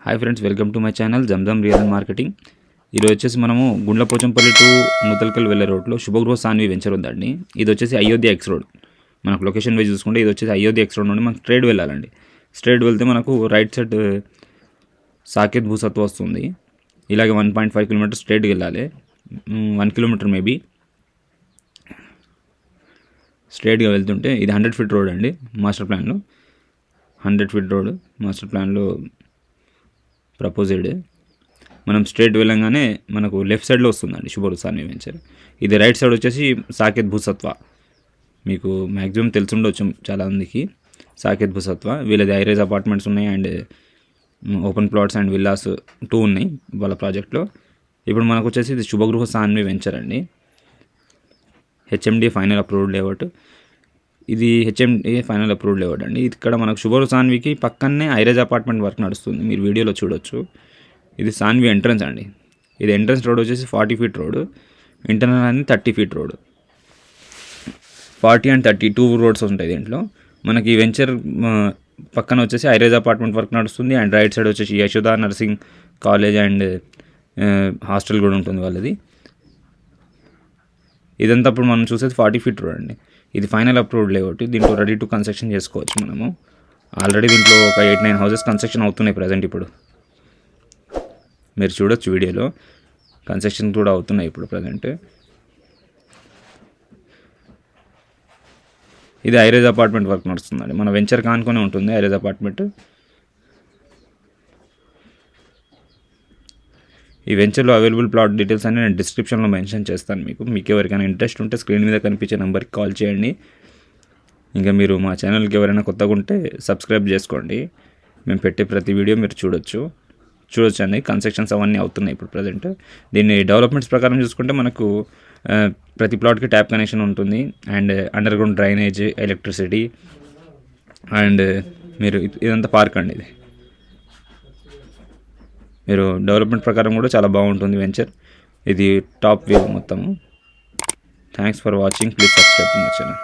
Hi friends, welcome to my channel Zamzam real marketing. ఈరోజు వచ్చేసి మనము గుండ్లపోచంపల్లి టు నూతల్కల్ వెళ్ళే రోడ్లో శుభగృహ సాన్వి వెంచర్ ఉందండి. ఇది వచ్చేసి అయోధ్య ఎక్స్ రోడ్. మనకు లొకేషన్ వైజ్ చూసుకుంటే ఇది వచ్చేసి అయోధ్య ఎక్స్ రోడ్ నుండి మనకు స్ట్రైట్ వెళ్ళాలండి. స్ట్రైట్ వెళ్తే మనకు రైట్ సైడ్ సాకేత్ భూసత్వ వస్తుంది. ఇలాగే 1.5 కిలోమీటర్ స్ట్రైట్కి వెళ్ళాలి. 1 కిలోమీటర్ మేబీ స్ట్రైట్గా వెళ్తుంటే ఇది 100 ఫీట్ రోడ్ అండి. మాస్టర్ ప్లాన్లో 100 ఫీట్ రోడ్ మాస్టర్ ప్లాన్లో ప్రపోజ్డ్. మనం స్ట్రైట్ వెళ్ళంగానే మనకు లెఫ్ట్ సైడ్లో వస్తుందండి శుభగృహ సాన్వి వెంచర్. ఇది రైట్ సైడ్ వచ్చేసి సాకేత్ భూసత్వ. మీకు మ్యాక్సిమం తెలుసుండొచ్చు చాలామందికి. సాకేత్ భూసత్వ వీళ్ళది హైరైజ్ అపార్ట్మెంట్స్ ఉన్నాయి and open plots and villas 2 ఉన్నాయి వాళ్ళ ప్రాజెక్ట్లో. ఇప్పుడు మనకు వచ్చేసి ఇది శుభగృహ సాన్వి వెంచర్ అండి. HMD final approved layout. ఇది హెచ్ఎండి ఫైనల్ అప్రూవ్డ్ లేఅవుట్ అండి. ఇక్కడ మనకు శుభగృహ సాన్వికి పక్కనే హైరైజ్ అపార్ట్మెంట్ వర్క్ నడుస్తుంది, మీరు వీడియోలో చూడొచ్చు. ఇది సాన్వి ఎంట్రన్స్ అండి. ఇది ఎంట్రన్స్ రోడ్ వచ్చేసి 40 ఫీట్ రోడ్, ఇంటర్నల్ అని 30 ఫీట్ రోడ్. 40 and 30 2 రోడ్స్ ఉంటాయి దీంట్లో. మనకి వెంచర్ పక్కన వచ్చేసి హైరైజ్ అపార్ట్మెంట్ వర్క్ నడుస్తుంది అండ్ రైట్ సైడ్ వచ్చేసి Yashoda nursing college and hostel కూడా ఉంటుంది వాళ్ళది. ఇదంతా ఇప్పుడు మనం చూసేది 40 ఫీట్ రోడ్ అండి. ఇది ఫైనల్ అప్రూవ్డ్ లేఅవుట్. దీంట్లో రెడీ టు కన్స్ట్రక్షన్ చేసుకోవచ్చు మనము. ఆల్రెడీ దీంట్లో ఒక 8-9 హౌసెస్ కన్స్ట్రక్షన్ అవుతున్నాయి ప్రజెంట్. ఇప్పుడు మీరు చూడొచ్చు వీడియోలో కన్స్ట్రక్షన్ కూడా అవుతున్నాయి ఇప్పుడు ప్రజెంట్. ఇది హైరైజ్ అపార్ట్మెంట్ వర్క్ నడుస్తుందండి. మన వెంచర్ కానుకొని ఉంటుంది హైరైజ్ అపార్ట్మెంట్. ఈ వెంచర్లో అవైలబుల్ ప్లాట్ డీటెయిల్స్ అన్ని నేను డిస్క్రిప్షన్లో మెన్షన్ చేస్తాను. మీకు ఎవరికైనా ఇంట్రెస్ట్ ఉంటే స్క్రీన్ మీద కనిపించే నెంబర్కి కాల్ చేయండి. ఇంకా మీరు మా ఛానల్కి ఎవరైనా కొత్తగా ఉంటే సబ్స్క్రైబ్ చేసుకోండి. మేము పెట్టే ప్రతి వీడియో మీరు చూడొచ్చు అండి. కన్స్ట్రక్షన్స్ అవన్నీ అవుతున్నాయి ఇప్పుడు ప్రజెంట్. దీన్ని డెవలప్మెంట్స్ ప్రకారం చూసుకుంటే మనకు ప్రతి ప్లాట్కి ట్యాప్ కనెక్షన్ ఉంటుంది and under ground drainage, electricity and మీరు ఇదంతా పార్క్ అండి. ఇది మీరు డెవలప్మెంట్ ప్రకారం కూడా చాలా బాగుంటుంది వెంచర్. ఇది టాప్ వ్యూ మొత్తము. Thanks for watching. Please subscribe to my channel.